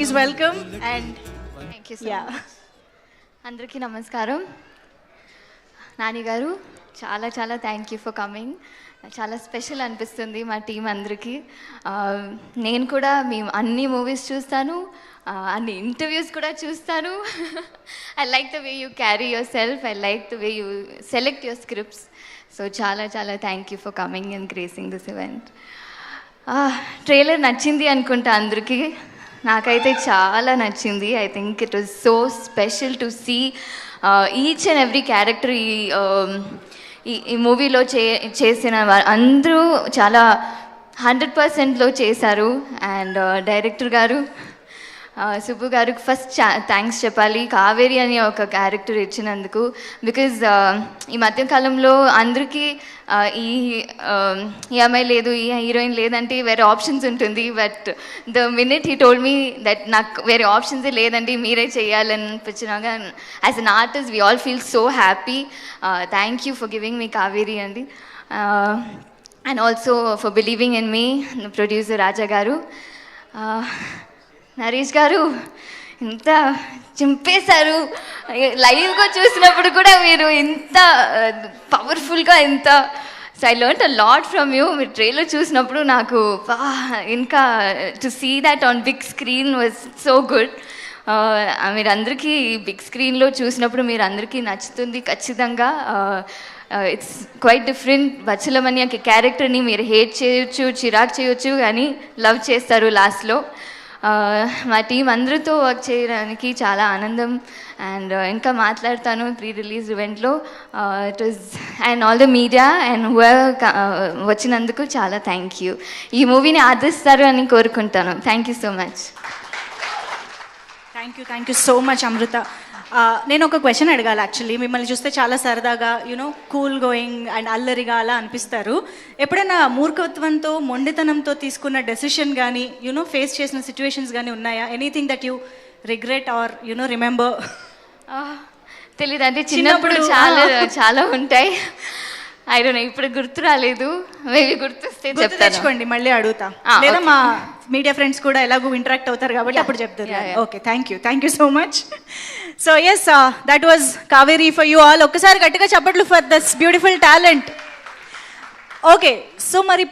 Please welcome and thank you so yeah. Much. అందరికీ నమస్కారం. నాని గారు చాలా చాలా థ్యాంక్ యూ ఫర్ కమింగ్. చాలా స్పెషల్ అనిపిస్తుంది మా టీం అందరికీ. నేను కూడా మీ అన్ని మూవీస్ చూస్తాను, అన్ని ఇంటర్వ్యూస్ కూడా చూస్తాను. I like the way you carry yourself, I like the way you select your scripts. So చాలా చాలా thank you for coming and gracing this event. Trailer నచ్చింది అనుకుంటా అందరికీ. నాకైతే చాలా నచ్చింది. I think it was so special to see each and every character ఈ మూవీలో చేసిన అందరూ చాలా 100%లో చేశారు. అండ్ డైరెక్టర్ గారు సుబ్బు గారికి ఫస్ట్ థ్యాంక్స్ చెప్పాలి, కావేరి అని ఒక క్యారెక్టర్ ఇచ్చినందుకు. బికాజ్ ఈ మధ్యకాలంలో అందరికీ ఈ అమ్మాయి లేదు, ఈ హీరోయిన్ లేదంటే వేరే ఆప్షన్స్ ఉంటుంది. But the minute he told me that నాకు వేరే ఆప్షన్సే లేదండి, మీరే చేయాలని అనిపించినాక as an artist we all feel so happy. Thank you for giving me Kaveri అండి. And also for believing in me producer Raja గారు. నరేష్ గారు ఇంత చింపేశారు. లైవ్గా చూసినప్పుడు కూడా మీరు ఇంత పవర్ఫుల్గా so I learn a lot from you. మీరు ట్రైలర్ చూసినప్పుడు నాకు ఇంకా to see that on big screen was so good. మీరందరికీ బిగ్ స్క్రీన్లో చూసినప్పుడు మీరు అందరికీ నచ్చుతుంది ఖచ్చితంగా. It's quite different. బచ్చలమని ఒక క్యారెక్టర్ని మీరు హేట్ చేయొచ్చు, చిరాకు చేయొచ్చు, కానీ లవ్ చేస్తారు లాస్ట్లో. మా టీం అందరితో వర్క్ చేయడానికి చాలా ఆనందం. అండ్ ఇంకా మాట్లాడతాను ప్రీ రిలీజ్ ఈవెంట్లో. It was and all the media and వచ్చినందుకు చాలా థ్యాంక్ యూ. ఈ మూవీని ఆదరిస్తారు అని కోరుకుంటాను. Thank you so much. Thank you so much Amrita. నేను ఒక క్వశ్చన్ అడగాలి. యాక్చువల్లీ మిమ్మల్ని చూస్తే చాలా సరదాగా కూల్ గోయింగ్ అండ్ అల్లరిగా అలా అనిపిస్తారు. ఎప్పుడైనా మూర్ఖత్వంతో మొండితనంతో తీసుకున్న డెసిషన్ కానీ ఫేస్ చేసిన సిచ్యువేషన్స్ కానీ ఉన్నాయా? Anything that you regret or remember? తెలీదు అంటే చిన్నప్పుడు చాలా చాలా ఉంటాయి. ఐ డోంట్ నో, ఇప్పుడు గుర్తు రాలేదు. మేబీ గుర్తొస్తే తెచ్చుకోండి, మళ్ళీ అడుగుతా. లేదా మా మీడియా ఫ్రెండ్స్ కూడా ఎలాగో ఇంటరాక్ట్ అవుతారు కాబట్టి అప్పుడు చెప్తారు. Okay, thank you so much. So yes, that was Kaveri for you all. ఒక్కసారి గట్టిగా చప్పట్లు for this beautiful talent. Okay, so మరి ఇప్పుడు